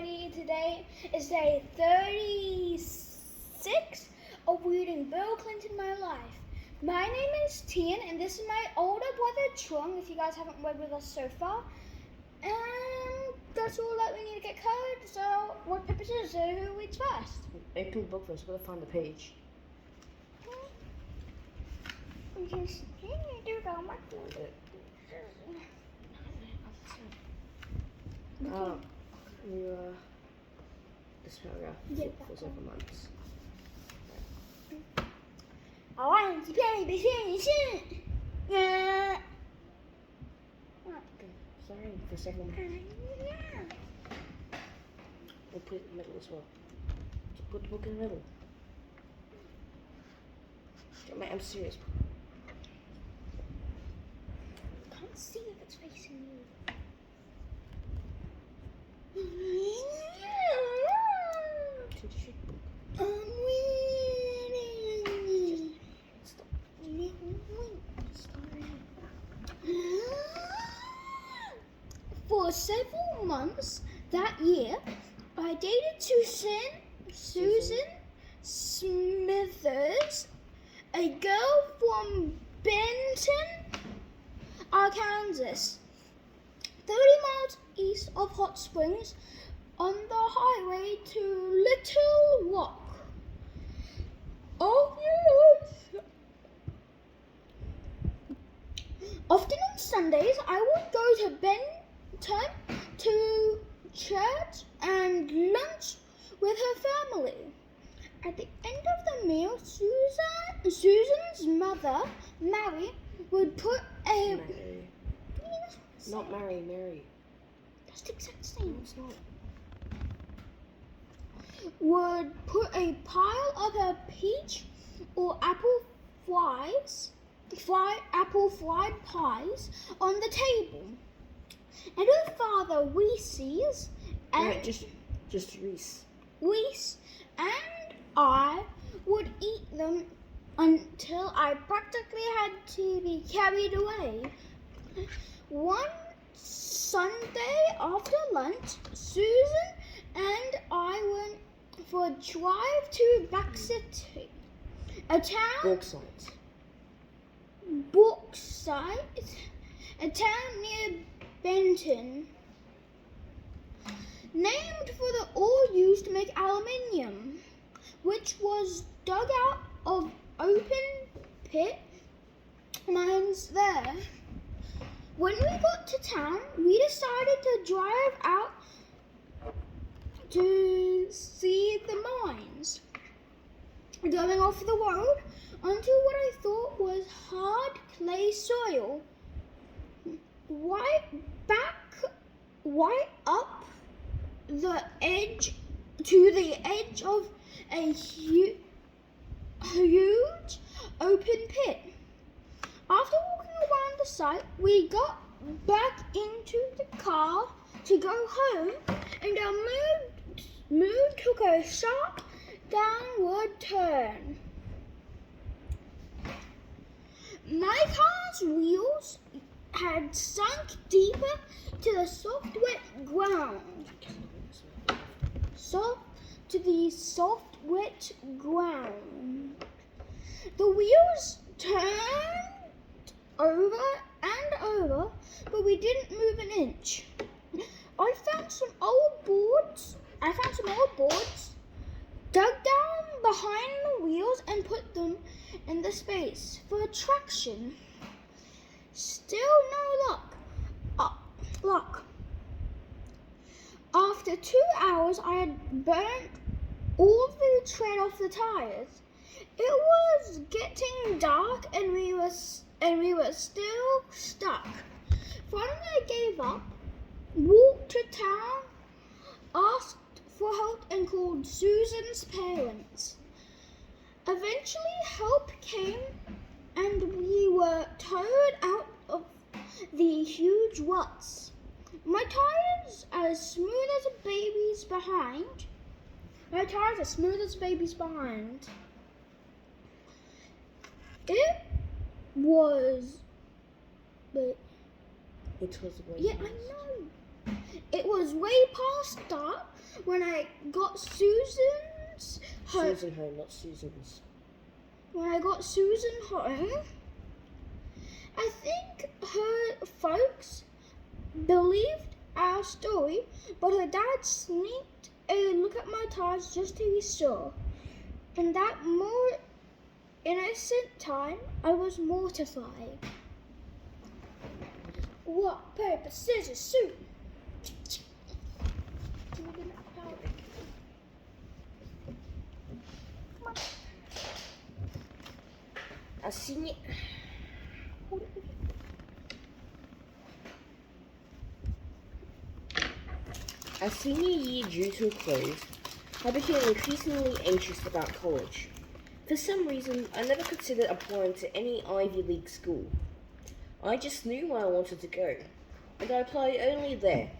everybody. Today is day 36 of reading Bill Clinton, My Life. My name is Tian, and this is my older brother Chung, if you guys haven't read with us so far. And that's all that we need to get covered, so rock, paper, scissors, so who reads first? Open the book first, we've got to find the page. This paragraph for several months. I want to play the singing. Yeah. Okay, sorry, for several months. We'll put it in the middle as well. Just put the book in the middle. I'm serious. I can't see if it's facing you. I'm reading. Stop. For several months that year, I dated Susan Smithers, a girl from Benton, Arkansas, 30 miles east of Hot Springs, on the highway to Little Rock. Oh yes. Often on Sundays, I would go to Benton to church and lunch with her family. At the end of the meal, Susan's mother, Mary, would put a... Mary. Not Mary, Mary. That's the exact same. No, it's not. Would put a pile of her peach or apple fried pies on the table. And her father, Reese, and just Reese. Reese and I would eat them until I practically had to be carried away. One Sunday after lunch, Susan and I went for a drive to Brookside, a town near Benton, named for the ore used to make aluminium, which was dug out of open pit mines there. When we got to town, we decided to drive out to see the mines. Going off the road onto what I thought was hard clay soil, right up the edge to the edge of a huge open pit. After walking around the site, we got back into the car to go home, and our mood took a sharp downward turn. My car's wheels had sunk deeper to the soft, wet ground. The wheels turned over and over, but we didn't move an inch. I found some old boards, dug down behind the wheels and put them in the space for traction. Still no luck. After 2 hours, I had burnt all the tread off the tires. It was getting dark, and we were still stuck. Finally, I gave up, walked to town, asked for help, and called Susan's parents. Eventually, help came, and we were towed out of the huge ruts. My tires as smooth as a baby's behind. It was... It was a great Yeah, I know. it was way past dark when I got Susan's home. Susan home, not Susan's. When I got Susan home, I think her folks believed our story, but her dad sneaked a look at my tires just to be sure. In that more innocent time, I was mortified. Rock, paper, scissors, shoot. Can we get that powder? Come on. I seen it. Hold it. As senior year drew to a close, I became increasingly anxious about college. For some reason, I never considered applying to any Ivy League school. I just knew where I wanted to go, and I applied only there,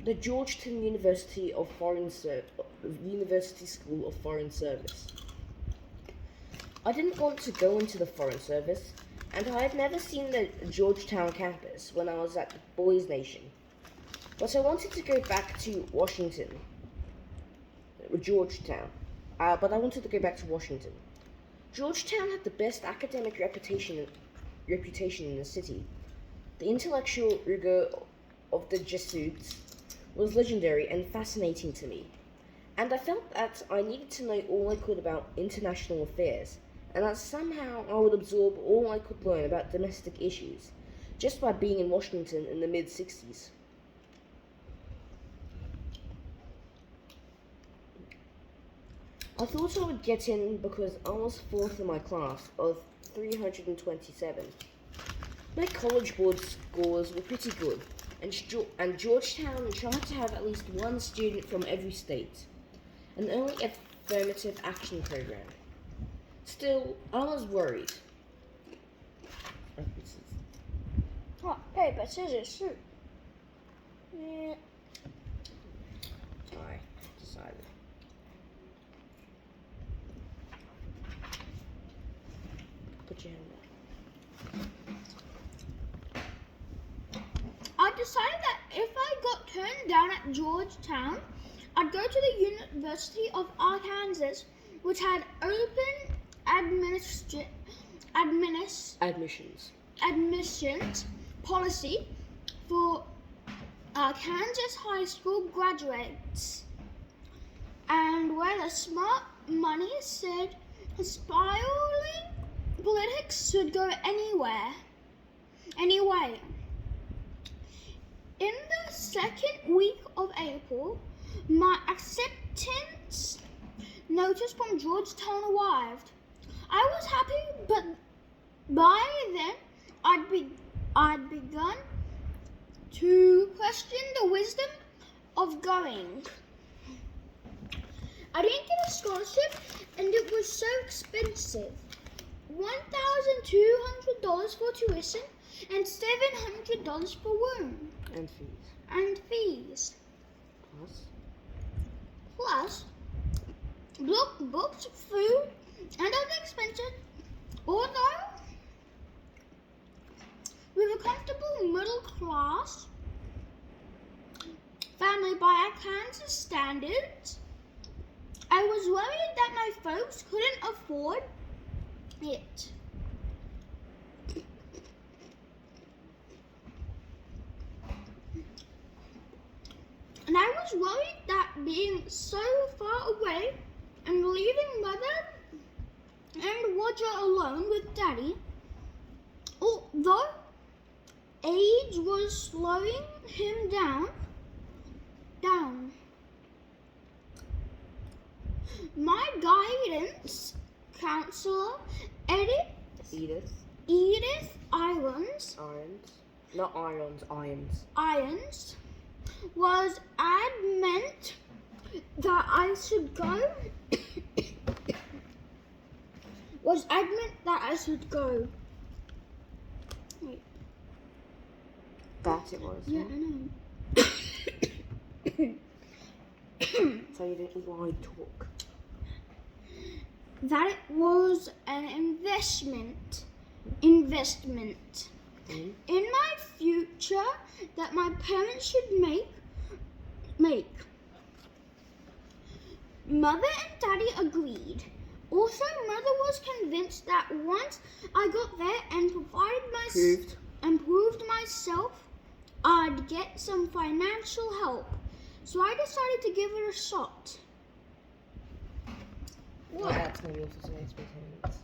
the Georgetown University School of Foreign Service. I didn't want to go into the Foreign Service, and I had never seen the Georgetown campus when I was at the Boys Nation. But I wanted to go back to Georgetown. But I wanted to go back to Washington. Georgetown had the best academic reputation in the city. The intellectual rigor of the Jesuits was legendary and fascinating to me. And I felt that I needed to know all I could about international affairs, and that somehow I would absorb all I could learn about domestic issues, just by being in Washington in the mid-60s. I thought I would get in because I was fourth in my class of 327. My College Board scores were pretty good, and Georgetown tried to have at least one student from every state, an early affirmative action program. Still, I was worried. Rock, paper, scissors, shoot. Yeah. I decided. Put your hand up. I decided that if I got turned down at Georgetown, I'd go to the University of Arkansas, which had open admissions policy for Kansas high school graduates, and where the smart money said spiraling politics should go anyway. In the second week of April, my acceptance notice from Georgetown arrived. I was happy, but by then I'd begun to question the wisdom of going. I didn't get a scholarship, and it was so expensive. $1,200 for tuition and $700 for room. And fees. Plus books, food, and other expenses. Although with a comfortable middle class family by Kansas standards, I was worried that my folks couldn't afford it. And I was worried that being so far away and leaving Mother and Roger alone with Daddy, although age was slowing him down. My guidance counselor, Edith Irons, was adamant that I should go. Wait. That it was. Yeah, I know. So you didn't lie talk. That it was an investment in my future that my parents should make make. Mother and Daddy agreed. Also, Mother was convinced that once I got there and proved myself, I'd get some financial help. So I decided to give it a shot. What? That's maybe also today. It's been 10 minutes.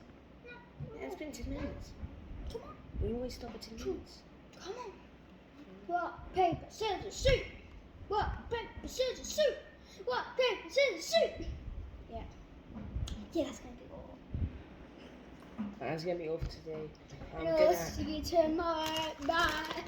Yeah, it's been 10 minutes. Come on. We always stop at 10 minutes. Come on. Rock, paper, scissors, shoot. Rock, paper, scissors, shoot. Rock, paper, scissors, shoot. Yeah. Yeah, that's gonna be all. That's gonna be all for today. I'm We'll gonna. see you tomorrow. Bye.